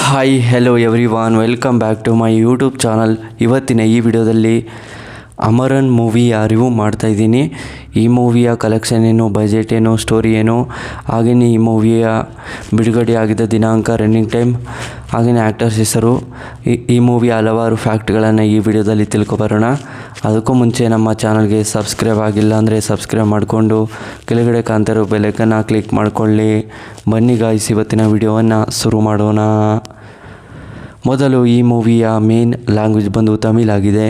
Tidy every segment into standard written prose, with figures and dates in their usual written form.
Hi hello everyone, welcome back to my YouTube channel. ಇವತ್ತಿನ ಈ ವಿಡಿಯೋದಲ್ಲಿ ಅಮರನ್ ಮೂವಿಯ ರಿವ್ಯೂ ಮಾಡ್ತಾಯಿದ್ದೀನಿ. ಈ ಮೂವಿಯ ಕಲೆಕ್ಷನ್ ಏನು, ಬಜೆಟ್ ಏನು, ಸ್ಟೋರಿ ಏನು, ಹಾಗೆಯೇ ಈ ಮೂವಿಯ ಬಿಡುಗಡೆ ಆಗಿದ್ದ ದಿನಾಂಕ, ರನ್ನಿಂಗ್ ಟೈಮ್, ಹಾಗೆಯೇ ಆ್ಯಕ್ಟರ್ಸ್ ಹೆಸರು, ಈ ಮೂವಿಯ ಹಲವಾರು ಫ್ಯಾಕ್ಟ್ಗಳನ್ನು ಈ ವಿಡಿಯೋದಲ್ಲಿ ತಿಳ್ಕೊಬರೋಣ. ಅದಕ್ಕೂ ಮುಂಚೆ ನಮ್ಮ ಚಾನಲ್ಗೆ ಸಬ್ಸ್ಕ್ರೈಬ್ ಆಗಿಲ್ಲ ಅಂದರೆ ಸಬ್ಸ್ಕ್ರೈಬ್ ಮಾಡಿಕೊಂಡು ಕೆಳಗಡೆ ಕಾಣ್ತಿರೋ ಬೆಲೈಕನ್ನ ಕ್ಲಿಕ್ ಮಾಡಿಕೊಳ್ಳಿ. ಬನ್ನಿ ಗಾಯ್ಸ್, ಇವತ್ತಿನ ವಿಡಿಯೋವನ್ನು ಶುರು ಮಾಡೋಣ. ಮೊದಲು ಈ ಮೂವಿಯ ಮೇನ್ ಲ್ಯಾಂಗ್ವೇಜ್ ಬಂದು ತಮಿಳ್ ಆಗಿದೆ.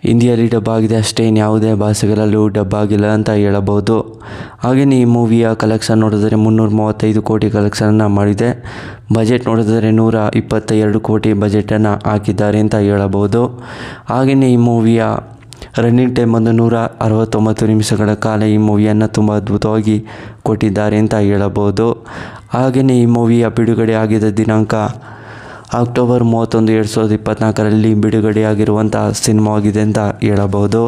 ಹಿಂದಿಯಲ್ಲಿ ಡಬ್ ಆಗಿದೆ ಅಷ್ಟೇ, ಯಾವುದೇ ಭಾಷೆಗಳಲ್ಲೂ ಡಬ್ ಆಗಿಲ್ಲ ಅಂತ ಹೇಳಬಹುದು. ಹಾಗೆಯೇ ಈ ಮೂವಿಯ ಕಲೆಕ್ಷನ್ ನೋಡಿದರೆ 335 ಕೋಟಿ ಕಲೆಕ್ಷನನ್ನು ಮಾಡಿದೆ. ಬಜೆಟ್ ನೋಡಿದರೆ 122 ಕೋಟಿ ಬಜೆಟನ್ನು ಹಾಕಿದ್ದಾರೆ ಅಂತ ಹೇಳಬಹುದು. ಹಾಗೆಯೇ ಈ ಮೂವಿಯ ರನ್ನಿಂಗ್ ಟೈಮ್ ಬಂದು 169 ನಿಮಿಷಗಳ ಕಾಲ ಈ ಮೂವಿಯನ್ನು ತುಂಬ ಅದ್ಭುತವಾಗಿ ಕೊಟ್ಟಿದ್ದಾರೆ ಅಂತ ಹೇಳಬಹುದು. ಹಾಗೆಯೇ ಈ ಮೂವಿಯ ಬಿಡುಗಡೆ ಆಗಿದ್ದ ದಿನಾಂಕ ಅಕ್ಟೋಬರ್ 31, 2024ರಲ್ಲಿ ಬಿಡುಗಡೆಯಾಗಿರುವಂಥ ಸಿನಿಮಾವಾಗಿದೆ ಅಂತ ಹೇಳಬಹುದು.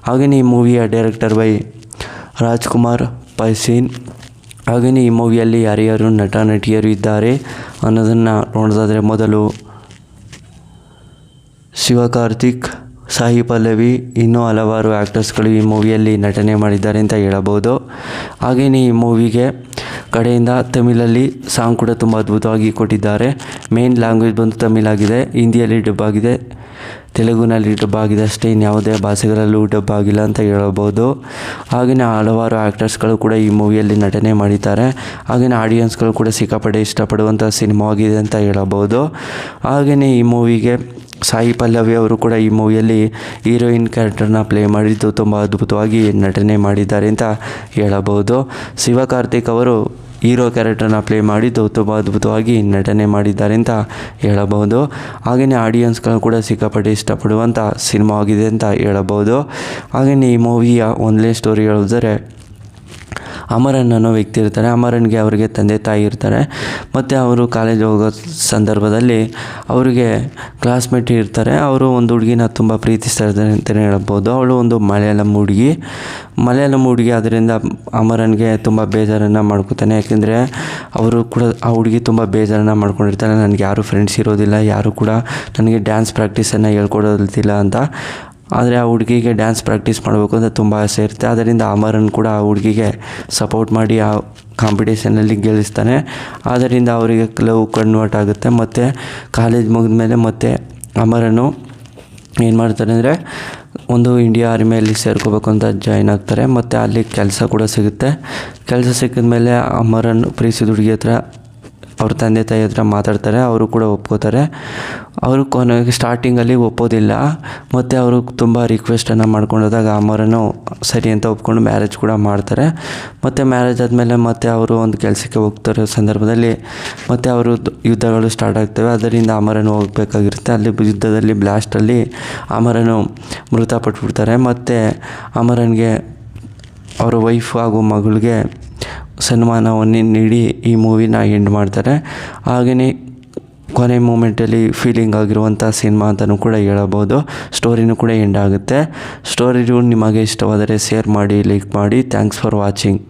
ಹಾಗೆಯೇ ಈ ಮೂವಿಯ ಡೈರೆಕ್ಟರ್ ಬೈ ರಾಜ್ಕುಮಾರ್ ಪೈಸೀನ್. ಹಾಗೆಯೇ ಈ ಮೂವಿಯಲ್ಲಿ ಯಾರ್ಯಾರು ನಟ ನಟಿಯರು ಇದ್ದಾರೆ ಅನ್ನೋದನ್ನು ನೋಡೋದಾದರೆ, ಮೊದಲು ಶಿವಕಾರ್ತಿಕ್, ಸಾಯಿ ಪಲ್ಲವಿ, ಇನ್ನೂ ಹಲವಾರು ಆ್ಯಕ್ಟರ್ಸ್ಗಳು ಈ ಮೂವಿಯಲ್ಲಿ ನಟನೆ ಮಾಡಿದ್ದಾರೆ ಅಂತ ಹೇಳಬಹುದು. ಹಾಗೆಯೇ ಈ ಮೂವಿಗೆ ಕಡೆಯಿಂದ ತಮಿಳಲ್ಲಿ ಸಾಂಗ್ ಕೂಡ ತುಂಬ ಅದ್ಭುತವಾಗಿ ಕೊಟ್ಟಿದ್ದಾರೆ. ಮೇನ್ ಲ್ಯಾಂಗ್ವೇಜ್ ಬಂದು ತಮಿಳ್ ಆಗಿದೆ, ಹಿಂದಿಯಲ್ಲಿ ಡಬ್ ಆಗಿದೆ, ತೆಲುಗುನಲ್ಲಿ ಡಬ್ ಆಗಿದೆ ಅಷ್ಟೇ, ಇನ್ಯಾವುದೇ ಭಾಷೆಗಳಲ್ಲೂ ಡಬ್ ಆಗಿಲ್ಲ ಅಂತ ಹೇಳಬಹುದು. ಹಾಗೆಯೇ ಹಲವಾರು ಆ್ಯಕ್ಟರ್ಸ್ಗಳು ಕೂಡ ಈ ಮೂವಿಯಲ್ಲಿ ನಟನೆ ಮಾಡಿದ್ದಾರೆ. ಹಾಗೆಯೇ ಆಡಿಯನ್ಸ್ಗಳು ಕೂಡ ಸಿಕ್ಕಾಪಟ್ಟೆ ಇಷ್ಟಪಡುವಂಥ ಸಿನಿಮಾವಾಗಿದೆ ಅಂತ ಹೇಳಬಹುದು. ಹಾಗೆಯೇ ಈ ಮೂವಿಗೆ ಸಾಯಿ ಪಲ್ಲವಿ ಅವರು ಕೂಡ ಈ ಮೂವಿಯಲ್ಲಿ ಹೀರೋಯಿನ್ ಕ್ಯಾರೆಕ್ಟರ್ನ ಪ್ಲೇ ಮಾಡಿದ್ದು ತುಂಬ ಅದ್ಭುತವಾಗಿ ನಟನೆ ಮಾಡಿದ್ದಾರೆ ಅಂತ ಹೇಳಬಹುದು. ಶಿವಕಾರ್ತಿಕ್ ಅವರು ಹೀರೋ ಕ್ಯಾರೆಕ್ಟರ್ನ ಪ್ಲೇ ಮಾಡಿದ್ದು ತುಂಬ ಅದ್ಭುತವಾಗಿ ನಟನೆ ಮಾಡಿದ್ದಾರೆ ಅಂತ ಹೇಳಬಹುದು. ಹಾಗೆಯೇ ಆಡಿಯನ್ಸ್ಗಳು ಕೂಡ ಸಿಕ್ಕಾಪಟ್ಟೆ ಇಷ್ಟಪಡುವಂಥ ಸಿನಿಮಾವಾಗಿದೆ ಅಂತ ಹೇಳಬಹುದು. ಹಾಗೆಯೇ ಈ ಮೂವಿಯ ಒಂದನೇ ಸ್ಟೋರಿ ಹೇಳಿದರೆ, ಅಮರನ್ ಅನ್ನೋ ವ್ಯಕ್ತಿ ಇರ್ತಾರೆ. ಅಮರನ್ಗೆ ಅವರಿಗೆ ತಂದೆ ತಾಯಿ ಇರ್ತಾರೆ. ಮತ್ತು ಅವರು ಕಾಲೇಜ್ ಹೋಗೋ ಸಂದರ್ಭದಲ್ಲಿ ಅವರಿಗೆ ಕ್ಲಾಸ್ಮೇಟ್ ಇರ್ತಾರೆ. ಅವರು ಒಂದು ಹುಡುಗಿನ ತುಂಬ ಪ್ರೀತಿಸ್ತಾ ಇರ್ತಾರೆ ಅಂತಲೇ ಹೇಳ್ಬೋದು. ಅವಳು ಒಂದು ಮಲಯಾಳಂ ಹುಡುಗಿ. ಅದರಿಂದ ಅಮರನ್ಗೆ ತುಂಬ ಬೇಜಾರನ್ನು ಮಾಡ್ಕೊತಾನೆ. ಯಾಕೆಂದರೆ ಅವರು ಕೂಡ ಆ ಹುಡುಗಿ ತುಂಬ ಬೇಜಾರನ್ನು ಮಾಡ್ಕೊಂಡಿರ್ತಾನೆ. ನನಗೆ ಯಾರೂ ಫ್ರೆಂಡ್ಸ್ ಇರೋದಿಲ್ಲ, ಯಾರೂ ಕೂಡ ನನಗೆ ಡ್ಯಾನ್ಸ್ ಪ್ರಾಕ್ಟೀಸನ್ನು ಹೇಳ್ಕೊಡೋದಿಲ್ಲ ಅಂತ. ಆದರೆ ಆ ಹುಡುಗಿಗೆ ಡ್ಯಾನ್ಸ್ ಪ್ರಾಕ್ಟೀಸ್ ಮಾಡಬೇಕು ಅಂತ ತುಂಬ ಆಸೆ ಇರುತ್ತೆ. ಅದರಿಂದ ಅಮರನ್ ಕೂಡ ಆ ಹುಡುಗಿಗೆ ಸಪೋರ್ಟ್ ಮಾಡಿ ಆ ಕಾಂಪಿಟೇಷನಲ್ಲಿ ಗೆಲ್ಲಿಸ್ತಾನೆ. ಆದ್ದರಿಂದ ಅವರಿಗೆ ಲವ್ ಕನ್ವರ್ಟ್ ಆಗುತ್ತೆ. ಮತ್ತು ಕಾಲೇಜ್ ಮುಗಿದ ಮೇಲೆ ಮತ್ತೆ ಅಮರನು ಏನು ಮಾಡ್ತಾರೆ ಅಂದರೆ, ಒಂದು ಇಂಡಿಯಾ ಆರ್ಮಿಯಲ್ಲಿ ಸೇರ್ಕೋಬೇಕು ಅಂತ ಜಾಯ್ನ್ ಆಗ್ತಾರೆ. ಮತ್ತು ಅಲ್ಲಿ ಕೆಲಸ ಕೂಡ ಸಿಗುತ್ತೆ. ಕೆಲಸ ಸಿಕ್ಕಿದ ಮೇಲೆ ಅಮರನ್ ಪ್ರೀತಿಸಿದ ಹುಡುಗಿ ಹತ್ರ ಅವ್ರ ತಂದೆ ತಾಯಿ ಹತ್ರ ಮಾತಾಡ್ತಾರೆ. ಅವರು ಕೂಡ ಒಪ್ಕೋತಾರೆ. ಅವರು ಕೊನೆಗೆ ಸ್ಟಾರ್ಟಿಂಗಲ್ಲಿ ಒಪ್ಪೋದಿಲ್ಲ. ಮತ್ತು ಅವರು ತುಂಬ ರಿಕ್ವೆಸ್ಟನ್ನು ಮಾಡ್ಕೊಂಡೋದಾಗ ಅಮರನು ಸರಿ ಅಂತ ಒಪ್ಕೊಂಡು ಮ್ಯಾರೇಜ್ ಕೂಡ ಮಾಡ್ತಾರೆ. ಮತ್ತು ಮ್ಯಾರೇಜ್ ಆದಮೇಲೆ ಮತ್ತೆ ಅವರು ಒಂದು ಕೆಲಸಕ್ಕೆ ಹೋಗ್ತಿರೋ ಸಂದರ್ಭದಲ್ಲಿ ಮತ್ತು ಅವರು ಯುದ್ಧಗಳು ಸ್ಟಾರ್ಟ್ ಆಗ್ತವೆ. ಅದರಿಂದ ಅಮರನು ಹೋಗಬೇಕಾಗಿರುತ್ತೆ. ಅಲ್ಲಿ ಯುದ್ಧದಲ್ಲಿ ಬ್ಲಾಸ್ಟಲ್ಲಿ ಅಮರನು ಮೃತಪಟ್ಬಿಡ್ತಾರೆ. ಮತ್ತು ಅಮರನ್ಗೆ ಅವರ ವೈಫ್ ಹಾಗೂ ಮಗಳಿಗೆ ಸನ್ಮಾನವನ್ನು ನೀಡಿ ಈ ಮೂವಿನ ಎಂಡ್ ಮಾಡ್ತಾರೆ. ಹಾಗೆಯೇ ಕೊನೆ ಮೂಮೆಂಟಲ್ಲಿ ಫೀಲಿಂಗ್ ಆಗಿರುವಂಥ ಸಿನಿಮಾ ಅಂತಲೂ ಕೂಡ ಹೇಳಬಹುದು. ಸ್ಟೋರಿನೂ ಕೂಡ ಎಂಡ್ ಆಗುತ್ತೆ. ಸ್ಟೋರಿ ನಿಮಗೆ ಇಷ್ಟವಾದರೆ ಶೇರ್ ಮಾಡಿ, ಲೈಕ್ ಮಾಡಿ. Thanks for watching.